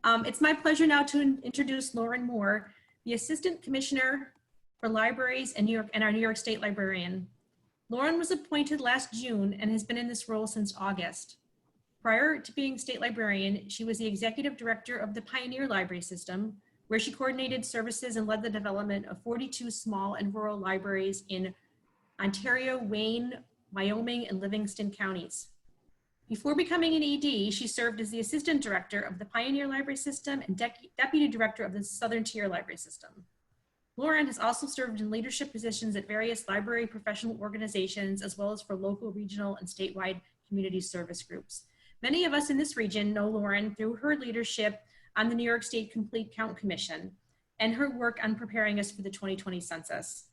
It's my pleasure now to introduce Lauren Moore, the Assistant Commissioner for Libraries in New York and our New York State Librarian. Lauren was appointed last June and has been in this role since August. Prior to being State Librarian, she was the Executive Director of the Pioneer Library System, where she coordinated services and led the development of 42 small and rural libraries in Ontario, Wayne, Wyoming, and Livingston Counties. Before becoming an ED, she served as the Assistant Director of the Pioneer Library System and Deputy Director of the Southern Tier Library System. Lauren has also served in leadership positions at various library professional organizations, as well as for local, regional, and statewide community service groups. Many of us in this region know Lauren through her leadership on the New York State Complete Count Commission and her work on preparing us for the 2020 census.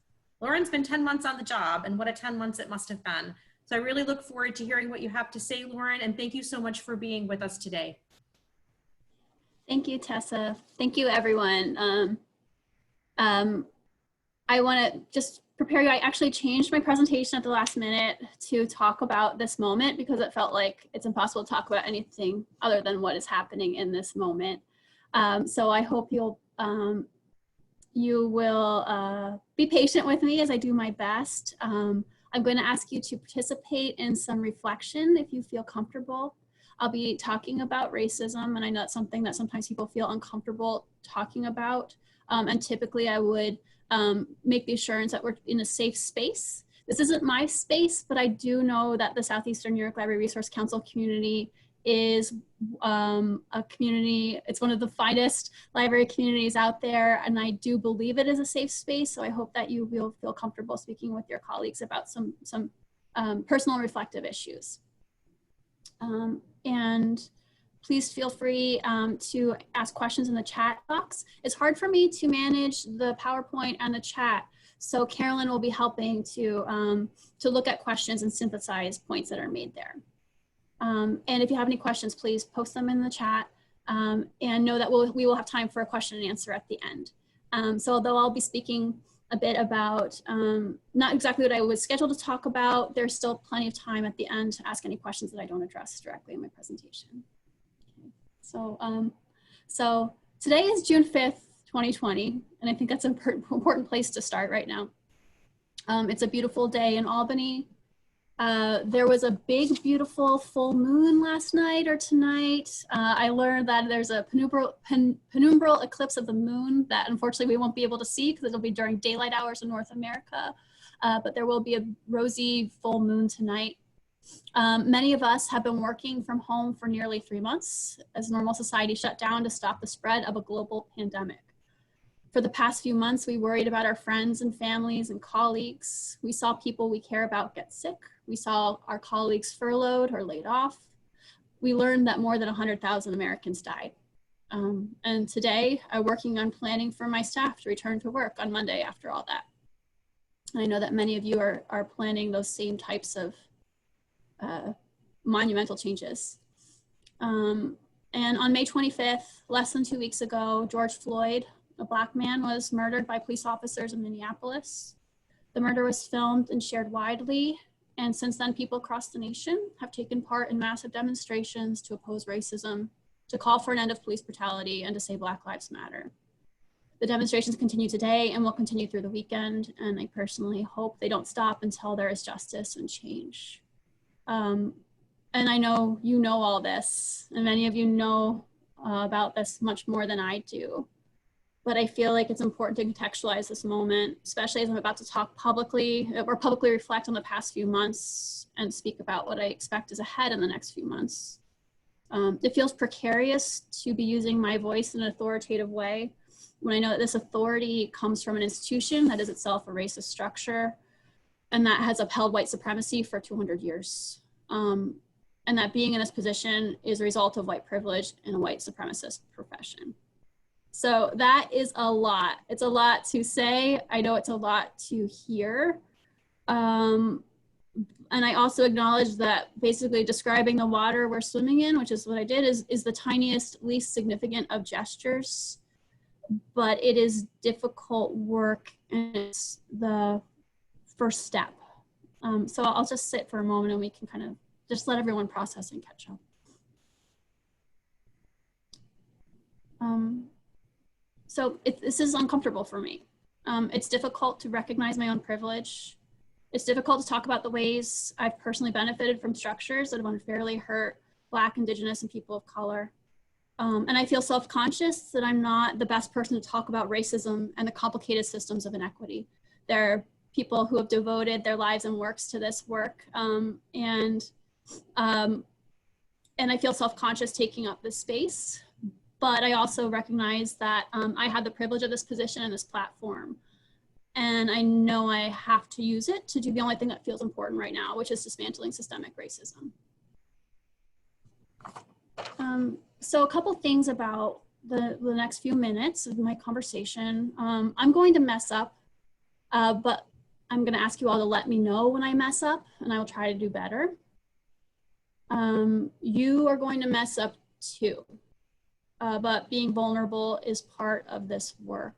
Lauren's been 10 months on the job, and what a 10 months it must have been. So I really look forward to hearing what you have to say, Lauren, and thank you so much for being with us today. Thank you, Tessa. Thank you, everyone. I want to just prepare you. I actually changed my presentation at the last minute to talk about this moment because it felt like it's impossible to talk about anything other than what is happening in this moment. So I hope you will be patient with me as I do my best. I'm going to ask you to participate in some reflection if you feel comfortable. I'll be talking about racism, and I know it's something that sometimes people feel uncomfortable talking about. And typically I would make the assurance that we're in a safe space. This isn't my space, but I do know that the Southeastern New York Library Resource Council community is a community, it's one of the finest library communities out there, and I do believe it is a safe space, so I hope that you will feel comfortable speaking with your colleagues about some personal reflective issues. And please feel free to ask questions in the chat box. It's hard for me to manage the PowerPoint and the chat, so Carolyn will be helping to look at questions and synthesize points that are made there. And if you have any questions, please post them in the chat, and know that we will have time for a question and answer at the end. So although I'll be speaking a bit about not exactly what I was scheduled to talk about, there's still plenty of time at the end to ask any questions that I don't address directly in my presentation. Okay. So today is June 5th, 2020, and I think that's an important place to start right now. It's a beautiful day in Albany. There was a big, beautiful full moon last night or tonight. I learned that there's a penumbral eclipse of the moon that unfortunately we won't be able to see because it'll be during daylight hours in North America, but there will be a rosy full moon tonight. Many of us have been working from home for nearly 3 months as normal society shut down to stop the spread of a global pandemic. For the past few months, we worried about our friends and families and colleagues. We saw people we care about get sick. We saw our colleagues furloughed or laid off. We learned that more than 100,000 Americans died. And today, I'm working on planning for my staff to return to work on Monday after all that. I know that many of you are planning those same types of monumental changes. And on May 25th, less than 2 weeks ago, George Floyd, a Black man, was murdered by police officers in Minneapolis. The murder was filmed and shared widely, and since then people across the nation have taken part in massive demonstrations to oppose racism, to call for an end of police brutality, and to say Black Lives Matter. The demonstrations continue today and will continue through the weekend, and I personally hope they don't stop until there is justice and change. And I know you know all this, and many of you know about this much more than I do. But I feel like it's important to contextualize this moment, especially as I'm about to talk publicly or publicly reflect on the past few months and speak about what I expect is ahead in the next few months. It feels precarious to be using my voice in an authoritative way when I know that this authority comes from an institution that is itself a racist structure and that has upheld white supremacy for 200 years. And that being in this position is a result of white privilege in a white supremacist profession. So that is a lot. It's a lot to say. I know it's a lot to hear. And I also acknowledge that basically describing the water we're swimming in, which is what I did, is the tiniest, least significant of gestures. But it is difficult work, and it's the first step. So I'll just sit for a moment and we can kind of just let everyone process and catch up. This is uncomfortable for me. It's difficult to recognize my own privilege. It's difficult to talk about the ways I've personally benefited from structures that have unfairly hurt Black, Indigenous, and people of color. And I feel self-conscious that I'm not the best person to talk about racism and the complicated systems of inequity. There are people who have devoted their lives and works to this work. And I feel self-conscious taking up this space, but I also recognize that I have the privilege of this position and this platform. And I know I have to use it to do the only thing that feels important right now, which is dismantling systemic racism. So a couple things about the next few minutes of my conversation. I'm going to mess up, but I'm going to ask you all to let me know when I mess up, and I will try to do better. You are going to mess up too, but being vulnerable is part of this work.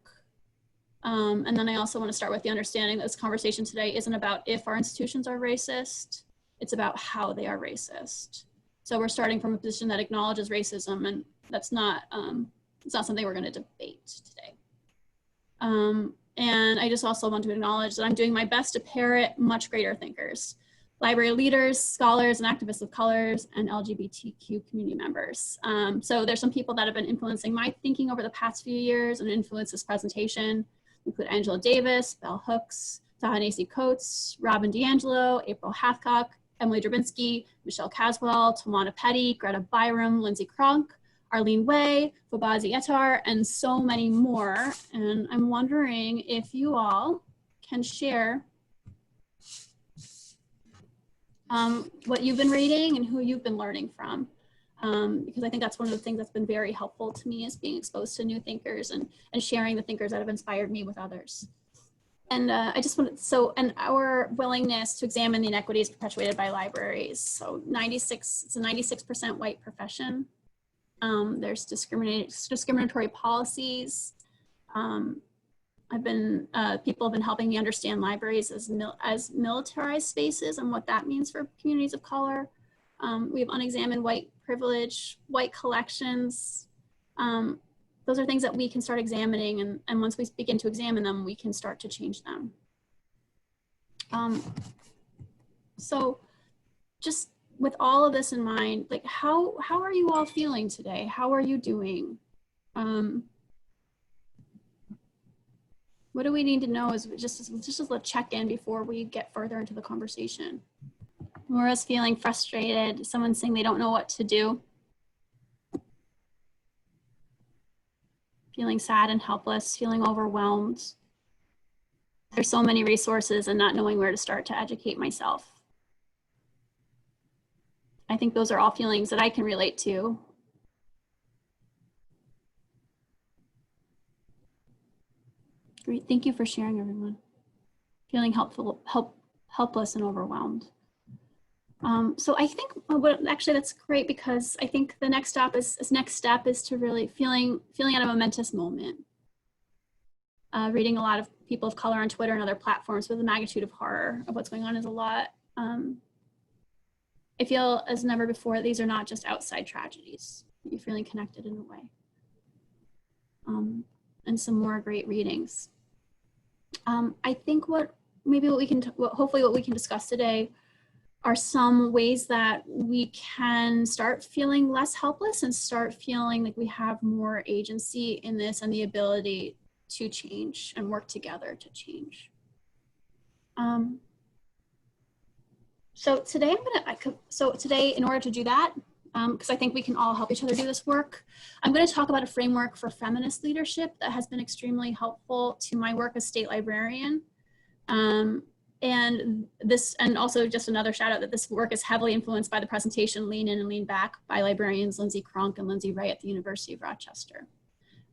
And then I also want to start with the understanding that this conversation today isn't about if our institutions are racist, it's about how they are racist. So we're starting from a position that acknowledges racism, and that's not, it's not something we're going to debate today. And I just also want to acknowledge that I'm doing my best to parrot much greater thinkers, library leaders, scholars, and activists of colors, and LGBTQ community members. So there's some people that have been influencing my thinking over the past few years and influence this presentation, include Angela Davis, Bell Hooks, Ta-Nehisi Coates, Robin DiAngelo, April Hathcock, Emily Drabinski, Michelle Caswell, Tawana Petty, Greta Byram, Lindsay Kronk, Arlene Way, Fobazi Etar, and so many more. And I'm wondering if you all can share what you've been reading and who you've been learning from. Because I think that's one of the things that's been very helpful to me, is being exposed to new thinkers and sharing the thinkers that have inspired me with others. And I just wanted, and our willingness to examine the inequities perpetuated by libraries. So it's a 96% white profession. There's discriminatory policies. People have been helping me understand libraries as militarized spaces and what that means for communities of color. We have unexamined white privilege, white collections. Those are things that we can start examining, and once we begin to examine them, we can start to change them. So just with all of this in mind, like how are you all feeling today? How are you doing? What do we need to know is just a check-in before we get further into the conversation. Laura's feeling frustrated. Someone's saying they don't know what to do. Feeling sad and helpless, feeling overwhelmed. There's so many resources and not knowing where to start to educate myself. I think those are all feelings that I can relate to. Great, thank you for sharing, everyone. Feeling helpless and overwhelmed. So I think, actually that's great, because I think the next step is to really feeling at a momentous moment. Reading a lot of people of color on Twitter and other platforms with the magnitude of horror of what's going on is a lot. I feel as never before, these are not just outside tragedies. You're feeling connected in a way. And some more great readings. I think hopefully what we can discuss today are some ways that we can start feeling less helpless and start feeling like we have more agency in this and the ability to change and work together to change. So today in order to do that, because I think we can all help each other do this work, I'm going to talk about a framework for feminist leadership that has been extremely helpful to my work as state librarian. And also just another shout out that this work is heavily influenced by the presentation Lean In and Lean Back by librarians Lindsay Kronk and Lindsay Ray at the University of Rochester.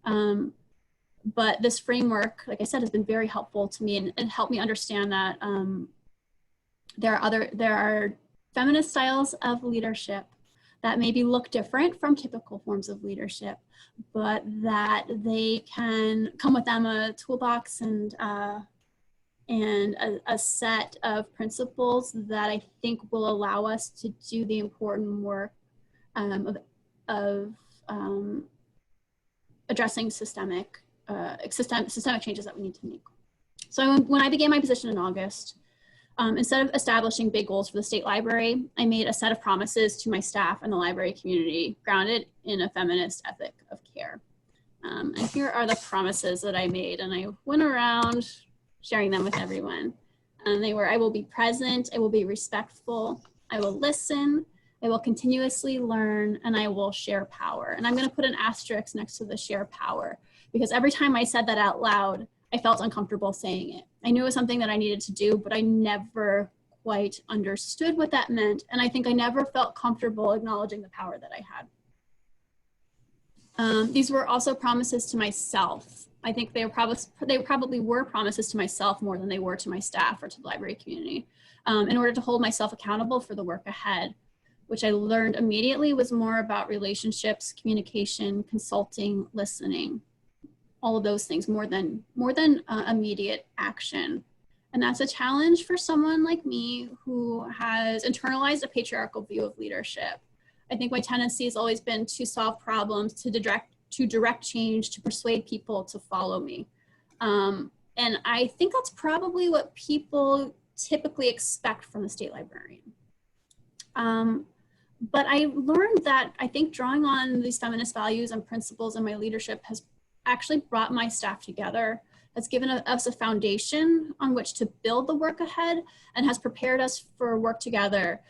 But this framework, like I said, has been very helpful to me and helped me understand that there are feminist styles of leadership that maybe look different from typical forms of leadership, but that they can come with them a toolbox and a set of principles that I think will allow us to do the important work of addressing systemic systemic changes that we need to make. So when I began my position in August, instead of establishing big goals for the state library, I made a set of promises to my staff and the library community grounded in a feminist ethic of care. And here are the promises that I made, and I went around sharing them with everyone. And they were, I will be present, I will be respectful, I will listen, I will continuously learn, and I will share power. And I'm going to put an asterisk next to the share power, because every time I said that out loud, I felt uncomfortable saying it. I knew it was something that I needed to do, but I never quite understood what that meant. And I think I never felt comfortable acknowledging the power that I had. These were also promises to myself. I think they probably were promises to myself more than they were to my staff or to the library community, in order to hold myself accountable for the work ahead, which I learned immediately was more about relationships, communication, consulting, listening, all of those things, more than immediate action. And that's a challenge for someone like me who has internalized a patriarchal view of leadership. I think my tendency has always been to solve problems, to direct change, to persuade people to follow me. And I think that's probably what people typically expect from the state librarian. But I learned that I think drawing on these feminist values and principles in my leadership has actually brought my staff together, has given us a foundation on which to build the work ahead, and has prepared us for work together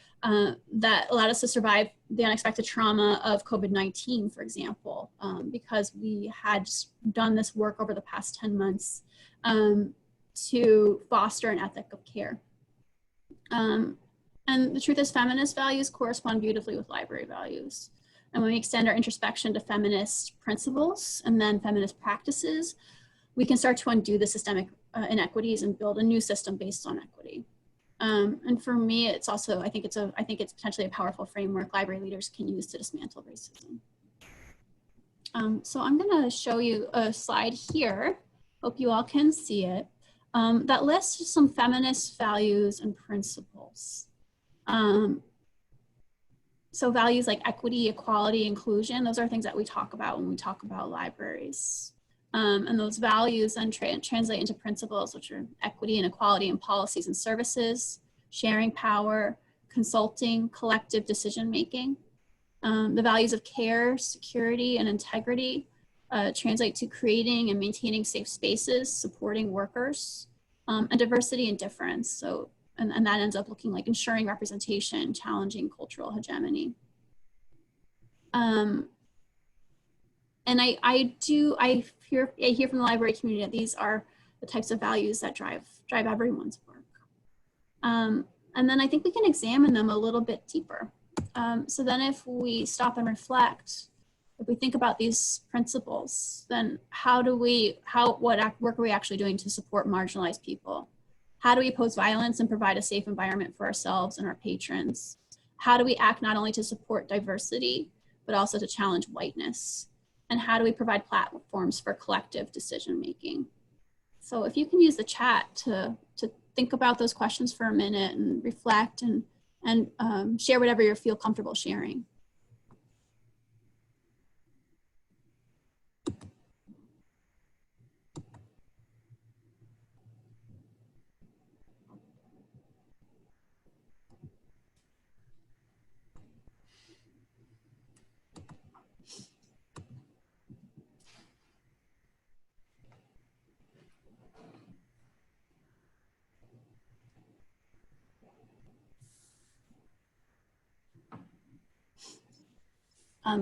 that allowed us to survive the unexpected trauma of COVID-19, for example, because we had done this work over the past 10 months to foster an ethic of care. And the truth is, feminist values correspond beautifully with library values. And when we extend our introspection to feminist principles and then feminist practices, we can start to undo the systemic inequities and build a new system based on equity. And for me, it's also, I think it's potentially a powerful framework library leaders can use to dismantle racism. So I'm gonna show you a slide here. Hope you all can see it. That lists some feminist values and principles. So values like equity, equality, inclusion, those are things that we talk about when we talk about libraries. And those values then translate into principles, which are equity and equality in policies and services, sharing power, consulting, collective decision-making. The values of care, security, and integrity translate to creating and maintaining safe spaces, supporting workers, and diversity and difference. So, and that ends up looking like ensuring representation, challenging cultural hegemony. And I hear from the library community that these are the types of values that drive everyone's work. And then I think we can examine them a little bit deeper. So then if we stop and reflect, if we think about these principles, then what work are we actually doing to support marginalized people? How do we oppose violence and provide a safe environment for ourselves and our patrons? How do we act not only to support diversity, but also to challenge whiteness? And how do we provide platforms for collective decision-making? So if you can use the chat to think about those questions for a minute and reflect and share whatever you feel comfortable sharing.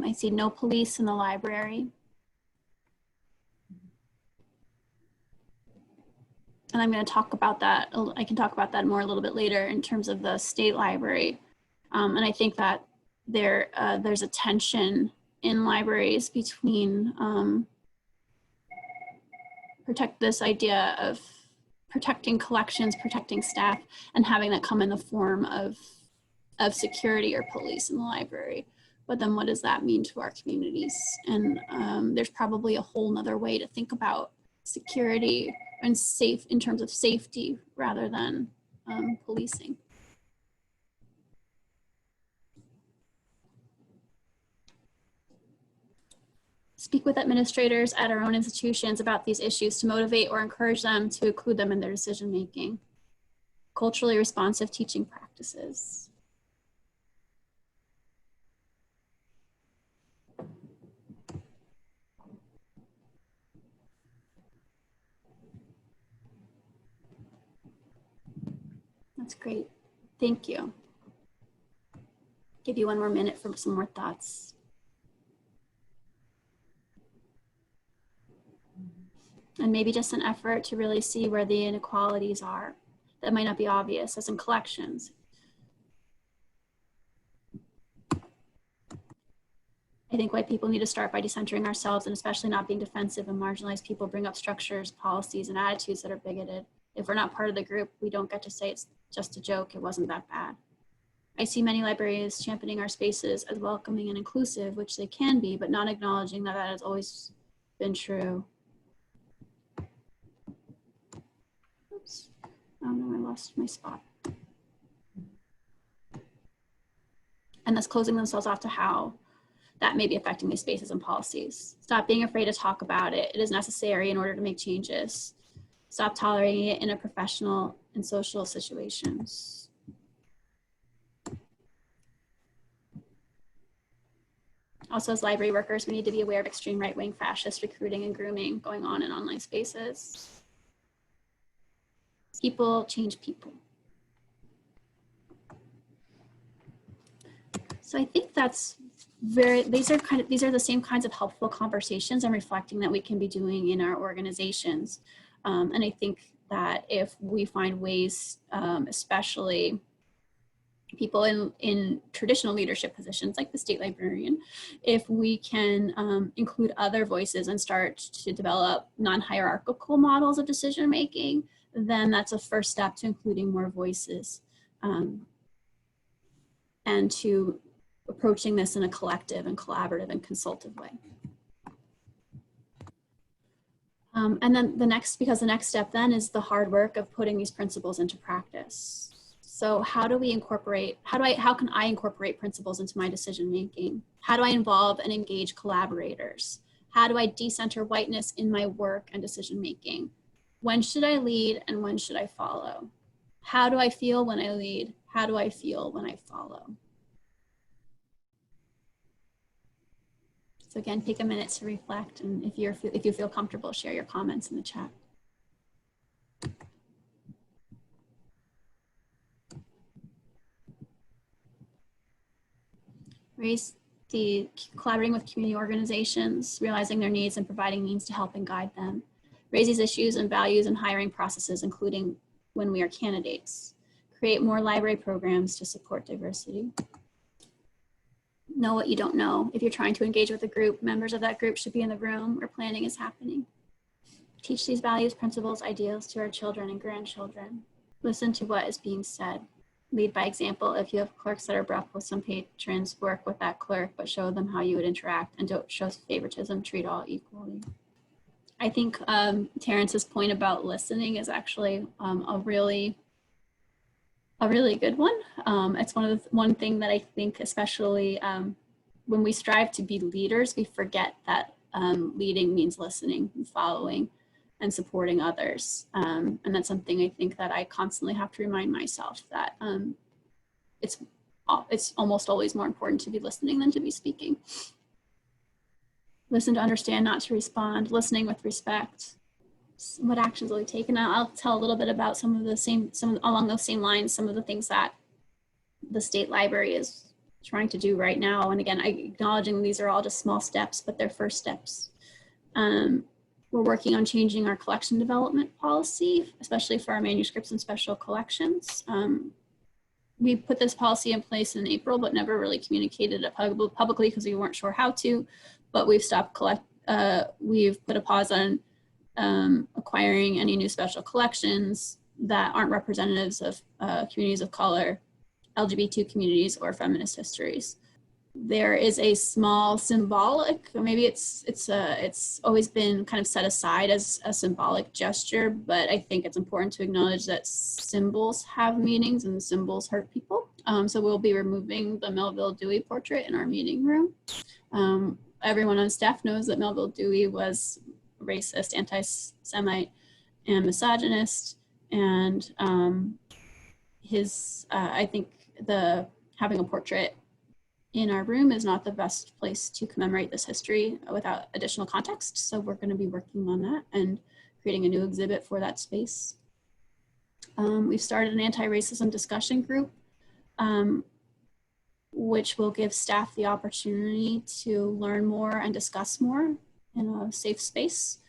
I see no police in the library. And I'm going to talk about that. I can talk about that more a little bit later in terms of the state library. And I think that there's a tension in libraries between this idea of protecting collections, protecting staff, and having that come in the form of security or police in the library. But then what does that mean to our communities? And there's probably a whole nother way to think about security and safe in terms of safety rather than policing. Speak with administrators at our own institutions about these issues to motivate or encourage them to include them in their decision-making. Culturally responsive teaching practices. That's great. Thank you. Give you one more minute for some more thoughts. And maybe just an effort to really see where the inequalities are that might not be obvious, as in collections. I think white people need to start by decentering ourselves and especially not being defensive, and marginalized people bring up structures, policies, and attitudes that are bigoted. If we're not part of the group, we don't get to say it's just a joke, it wasn't that bad. I see many librarians championing our spaces as welcoming and inclusive, which they can be, but not acknowledging that that has always been true. Oops. Oh no, I lost my spot. And thus closing themselves off to how that may be affecting these spaces and policies. Stop being afraid to talk about it. It is necessary in order to make changes. Stop tolerating it in a professional and social situations. Also, as library workers, we need to be aware of extreme right-wing fascist recruiting and grooming going on in online spaces. People change people. So I think that's these are the same kinds of helpful conversations and reflecting that we can be doing in our organizations. And I think that if we find ways, especially people in traditional leadership positions like the state librarian, if we can include other voices and start to develop non-hierarchical models of decision making, then that's a first step to including more voices and to approaching this in a collective and collaborative and consultative way. And then the next step then is the hard work of putting these principles into practice. So how do we incorporate, how can I incorporate principles into my decision making? How do I involve and engage collaborators? How do I decenter whiteness in my work and decision making? When should I lead and when should I follow? How do I feel when I lead? How do I feel when I follow? So again, take a minute to reflect, and if you feel comfortable, share your comments in the chat. Collaborating with community organizations, realizing their needs and providing means to help and guide them. Raise these issues and values in hiring processes, including when we are candidates. Create more library programs to support diversity. Know what you don't know. If you're trying to engage with a group, members of that group should be in the room where planning is happening. Teach these values, principles, ideals to our children and grandchildren. Listen to what is being said. Lead by example. If you have clerks that are rough with some patrons, work with that clerk, but show them how you would interact and don't show favoritism, treat all equally. I think Terrence's point about listening is actually a really good one. It's one thing that I think, especially when we strive to be leaders, we forget that leading means listening and following and supporting others. And that's something I think that I constantly have to remind myself that it's almost always more important to be listening than to be speaking. Listen to understand, not to respond, listening with respect. What actions will we take? And I'll tell a little bit about some along those same lines, some of the things that the state library is trying to do right now. And again, acknowledging these are all just small steps, but they're first steps. We're working on changing our collection development policy, especially for our manuscripts and special collections. We put this policy in place in April, but never really communicated it publicly because we weren't sure how to, but we've we've put a pause on acquiring any new special collections that aren't representatives of communities of color, LGBT communities, or feminist histories. There is a small symbolic, or maybe it's always been kind of set aside as a symbolic gesture, but I think it's important to acknowledge that symbols have meanings and symbols hurt people. So we'll be removing the Melville Dewey portrait in our meeting room. everyone on staff knows that Melville Dewey was racist, anti-Semite, and misogynist. And I think having a portrait in our room is not the best place to commemorate this history without additional context. So we're going to be working on that and creating a new exhibit for that space. We've started an anti-racism discussion group, which will give staff the opportunity to learn more and discuss more in a safe space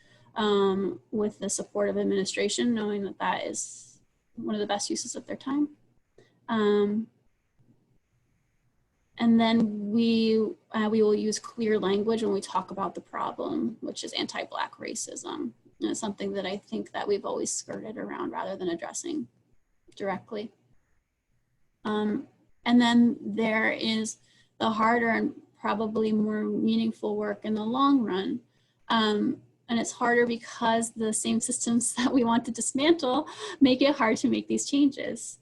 with the support of administration, knowing that that is one of the best uses of their time. And then we will use clear language when we talk about the problem, which is anti-Black racism. And it's something that I think that we've always skirted around rather than addressing directly. And then there is the harder and probably more meaningful work in the long run. And it's harder because the same systems that we want to dismantle make it hard to make these changes.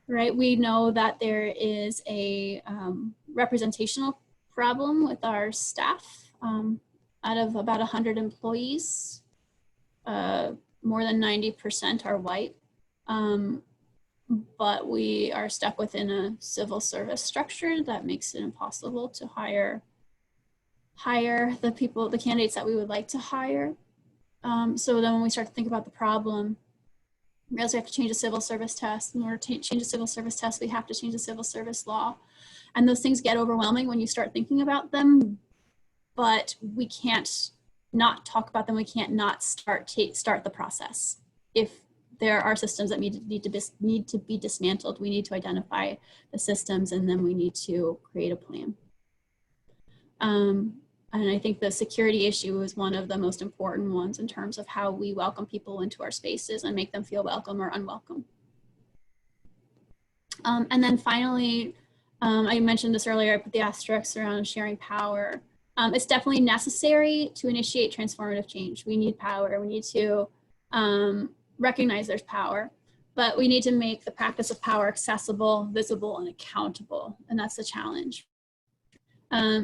Right, we know that there is a representational problem with our staff. Out of about 100 employees, more than 90% are white, but we are stuck within a civil service structure that makes it impossible to hire the candidates that we would like to hire. So then when we start to think about the problem, we also have to change the civil service test. In order to change the civil service test, we have to change the civil service law. And those things get overwhelming when you start thinking about them, but we can't not talk about them. We can't not start the process. If there are systems that need to be dismantled, we need to identify the systems, and then we need to create a plan. And I think the security issue is one of the most important ones in terms of how we welcome people into our spaces and make them feel welcome or unwelcome. And then finally, I mentioned this earlier, I put the asterisks around sharing power. It's definitely necessary to initiate transformative change. We need power. We need to recognize there's power, but we need to make the practice of power accessible, visible, and accountable. And that's the challenge.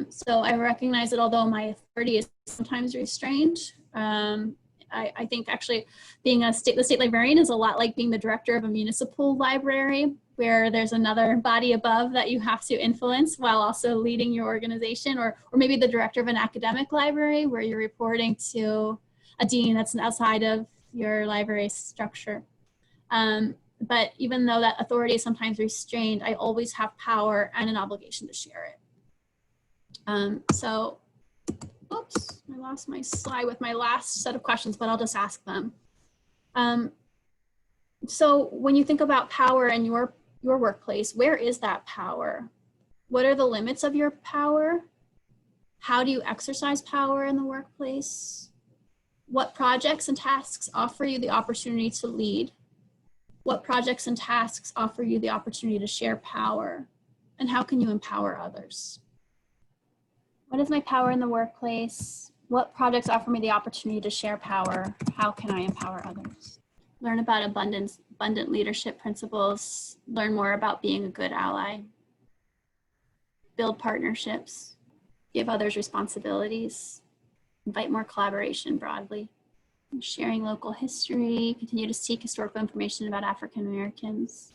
So I recognize that although my authority is sometimes restrained, I think actually being the state librarian is a lot like being the director of a municipal library, where there's another body above that you have to influence while also leading your organization, or maybe the director of an academic library where you're reporting to a dean that's outside of your library structure. But even though that authority is sometimes restrained, I always have power and an obligation to share it. So, oops, I lost my slide with my last set of questions, but I'll just ask them. So when you think about power in your workplace, where is that power? What are the limits of your power? How do you exercise power in the workplace? What projects and tasks offer you the opportunity to lead? What projects and tasks offer you the opportunity to share power? And how can you empower others? What is my power in the workplace? What projects offer me the opportunity to share power? How can I empower others? Learn about abundant leadership principles. Learn more about being a good ally. Build partnerships. Give others responsibilities. Invite more collaboration broadly. Sharing local history. Continue to seek historical information about African Americans.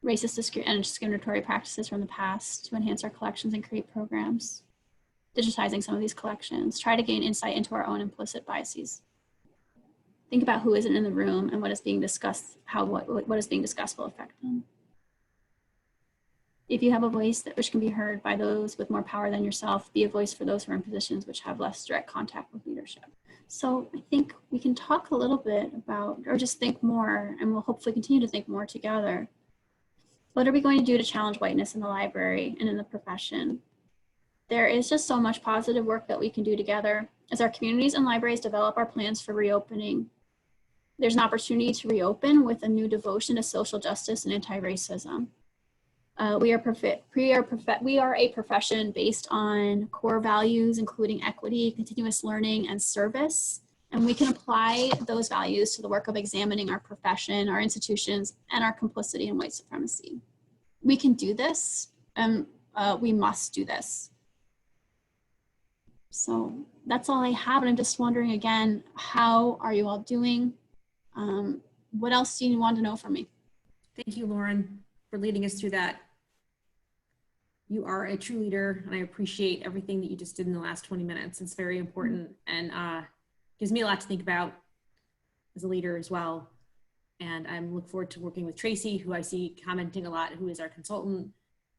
Racist and discriminatory practices from the past to enhance our collections and create programs. Digitizing some of these collections. Try to gain insight into our own implicit biases. Think about who isn't in the room and what is being discussed, what is being discussed will affect them. If you have a voice which can be heard by those with more power than yourself, be a voice for those who are in positions which have less direct contact with leadership. So I think we can talk a little bit about, or just think more, and we'll hopefully continue to think more together. What are we going to do to challenge whiteness in the library and in the profession? There is just so much positive work that we can do together. As our communities and libraries develop our plans for reopening, there's an opportunity to reopen with a new devotion to social justice and anti-racism. We are a profession based on core values, including equity, continuous learning, and service. And we can apply those values to the work of examining our profession, our institutions, and our complicity in white supremacy. We can do this, and we must do this. So that's all I have. And I'm just wondering again, how are you all doing? What else do you want to know from me? Thank you, Lauren, for leading us through that. You are a true leader, and I appreciate everything that you just did in the last 20 minutes. It's very important and gives me a lot to think about as a leader as well. And I'm looking forward to working with Tracy, who I see commenting a lot, who is our consultant,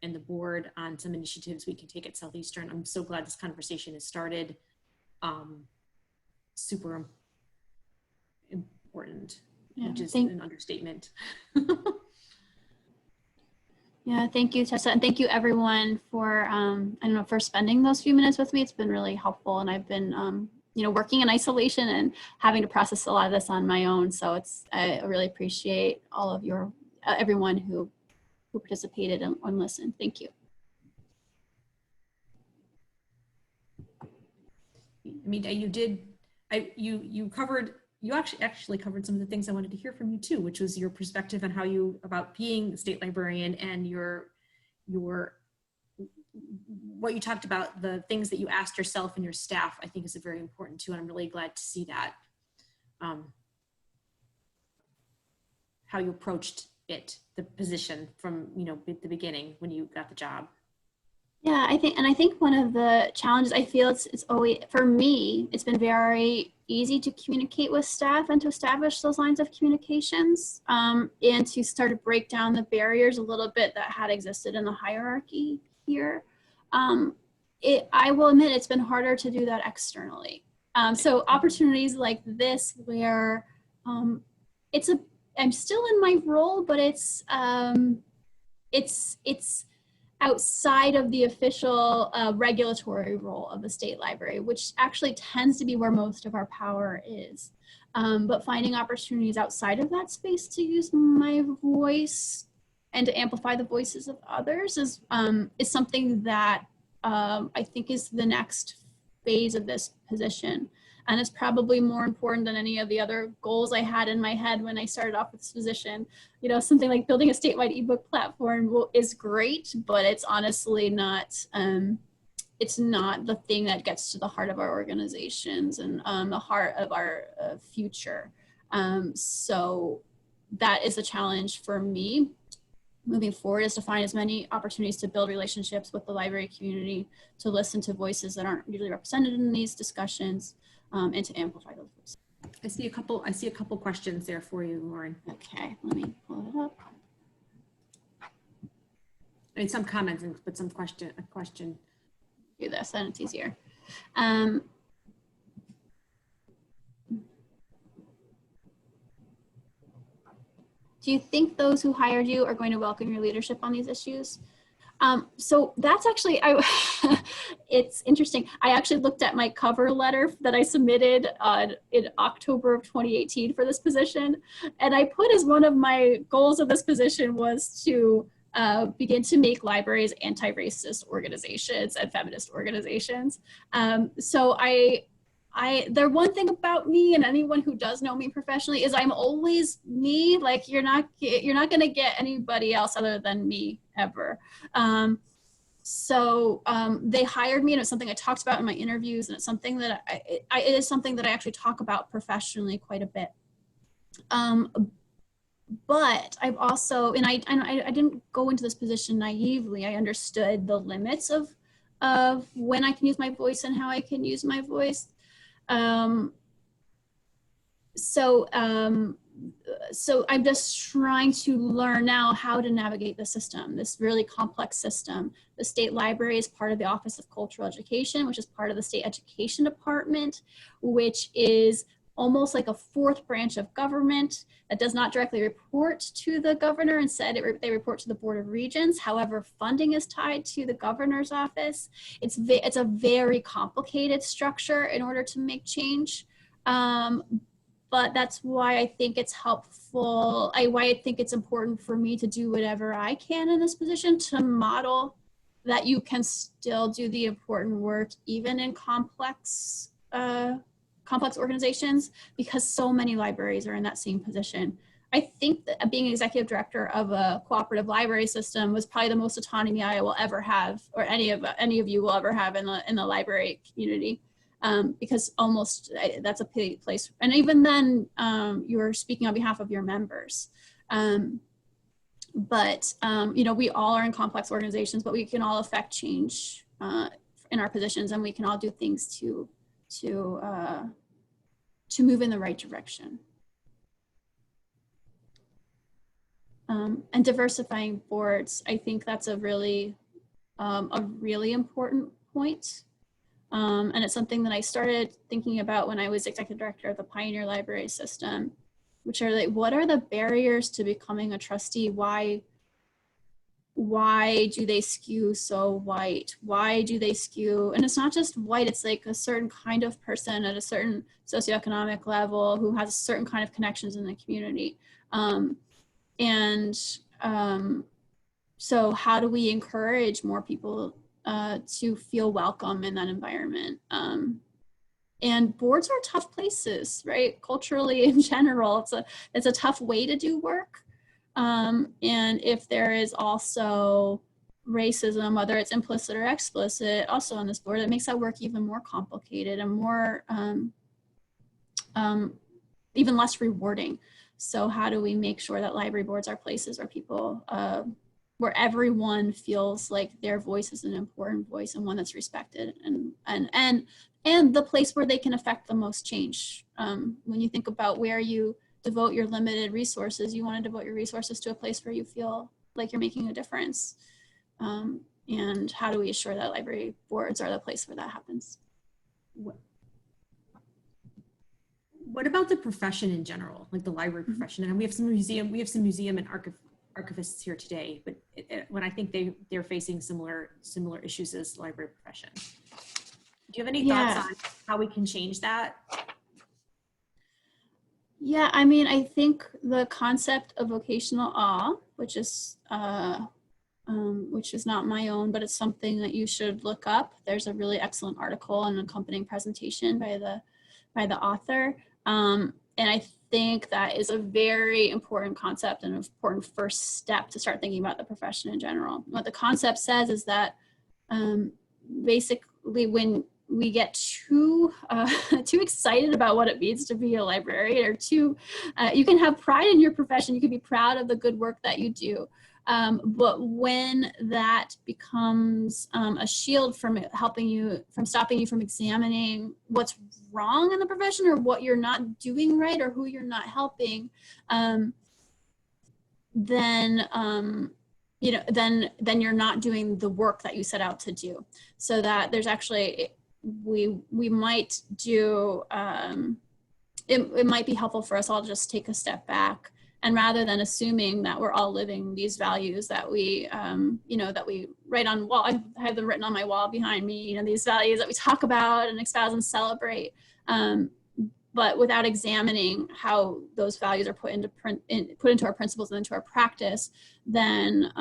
and the board on some initiatives we can take at Southeastern. I'm so glad this conversation has started. Super important, which is an understatement. Yeah, thank you, Tessa, and thank you everyone for for spending those few minutes with me. It's been really helpful, and I've been working in isolation and having to process a lot of this on my own. So I really appreciate all of your everyone who participated and listened. Thank you. I mean, you actually covered some of the things I wanted to hear from you too, which was your perspective on how about being the state librarian, and what you talked about, the things that you asked yourself and your staff, I think is very important too. And I'm really glad to see that, how you approached the position from, the beginning when you got the job. Yeah, I think one of the challenges I feel it's always, for me, it's been very easy to communicate with staff and to establish those lines of communications, and to start to break down the barriers a little bit that had existed in the hierarchy here. I will admit it's been harder to do that externally. So opportunities like this where I'm still in my role, but it's outside of the official regulatory role of the state library, which actually tends to be where most of our power is. But finding opportunities outside of that space to use my voice and to amplify the voices of others is something that I think is the next phase of this position. And it's probably more important than any of the other goals I had in my head when I started off with this position. Something like building a statewide ebook platform is great, but it's honestly not, it's not the thing that gets to the heart of our organizations and the heart of our future. So that is a challenge for me moving forward, is to find as many opportunities to build relationships with the library community, to listen to voices that aren't usually represented in these discussions, and to amplify those voices. I see a couple questions there for you, Lauren. Okay, let me pull it up. I mean, some comments, but a question. Do this, and it's easier. Do you think those who hired you are going to welcome your leadership on these issues? So that's actually, it's interesting. I actually looked at my cover letter that I submitted in October of 2018 for this position. And I put as one of my goals of this position was to begin to make libraries anti-racist organizations and feminist organizations. So the one thing about me, and anyone who does know me professionally, is I'm always me. Like you're not going to get anybody else other than me ever. So they hired me, and it's something I talked about in my interviews, and it's something that it is something that I actually talk about professionally quite a bit. But I've also, and I didn't go into this position naively. I understood the limits of when I can use my voice and how I can use my voice. So I'm just trying to learn now how to navigate the system, this really complex system. The state library is part of the Office of Cultural Education, which is part of the state education department, which is almost like a fourth branch of government that does not directly report to the governor. Instead, they report to the Board of Regents. However, funding is tied to the governor's office. It's a very complicated structure in order to make change. But that's why I think it's helpful, why I think it's important for me to do whatever I can in this position to model that you can still do the important work even in complex organizations, because so many libraries are in that same position. I think that being executive director of a cooperative library system was probably the most autonomy I will ever have, or any of you will ever have in the library community, because almost that's a place. And even then, you're speaking on behalf of your members. But you know, we all are in complex organizations, but we can all affect change in our positions, and we can all do things to move in the right direction. And diversifying boards, I think that's a really important point. And it's something that I started thinking about when I was executive director of the Pioneer Library System, which are like, what are the barriers to becoming a trustee? Why do they skew so white? Why do they skew? And it's not just white, it's like a certain kind of person at a certain socioeconomic level who has a certain kind of connections in the community. So how do we encourage more people to feel welcome in that environment? And boards are tough places, right? Culturally in general, it's a tough way to do work. And if there is also racism, whether it's implicit or explicit, also on this board, it makes that work even more complicated and more, even less rewarding. So how do we make sure that library boards are places where people, where everyone feels like their voice is an important voice and one that's respected, and the place where they can affect the most change. When you think about where you devote your limited resources, you want to devote your resources to a place where you feel like you're making a difference. And how do we assure that library boards are the place where that happens? What about the profession in general, like the library profession? And we have some museum and archivists here today, but when I think they're facing similar issues as the library profession. Do you have any thoughts on how we can change that? Yeah, I mean, I think the concept of vocational awe, which is not my own, but it's something that you should look up. There's a really excellent article and accompanying presentation by the author. And I think that is a very important concept and an important first step to start thinking about the profession in general. What the concept says is that basically when we get too excited about what it means to be a librarian, or you can have pride in your profession, you can be proud of the good work that you do. But when that becomes a shield from stopping you from examining what's wrong in the profession, or what you're not doing right, or who you're not helping, then you're not doing the work that you set out to do. So that there's actually, we might do, it might be helpful for us all to just take a step back, and rather than assuming that we're all living these values that we, that we write on wall, I have them written on my wall behind me, these values that we talk about and espouse and celebrate, but without examining how those values are put into our principles and into our practice, then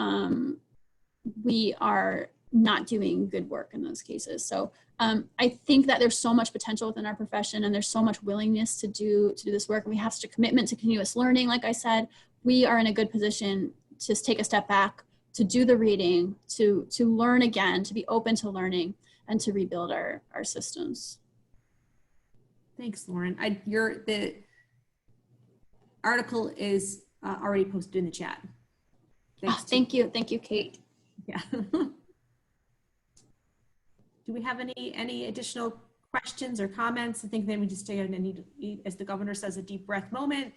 we are not doing good work in those cases. So I think that there's so much potential within our profession, and there's so much willingness to do this work, and we have such a commitment to continuous learning. Like I said, we are in a good position to take a step back, to do the reading, to learn again, to be open to learning, and to rebuild our systems. Thanks, Lauren. The article is already posted in the chat. Thank you, Kate. Yeah. Do we have any additional questions or comments? I think then we just take as the governor says, a deep breath moment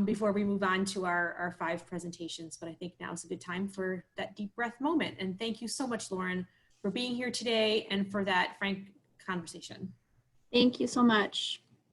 before we move on to our 5 presentations. But I think now is a good time for that deep breath moment. And thank you so much, Lauren, for being here today and for that frank conversation. Thank you so much.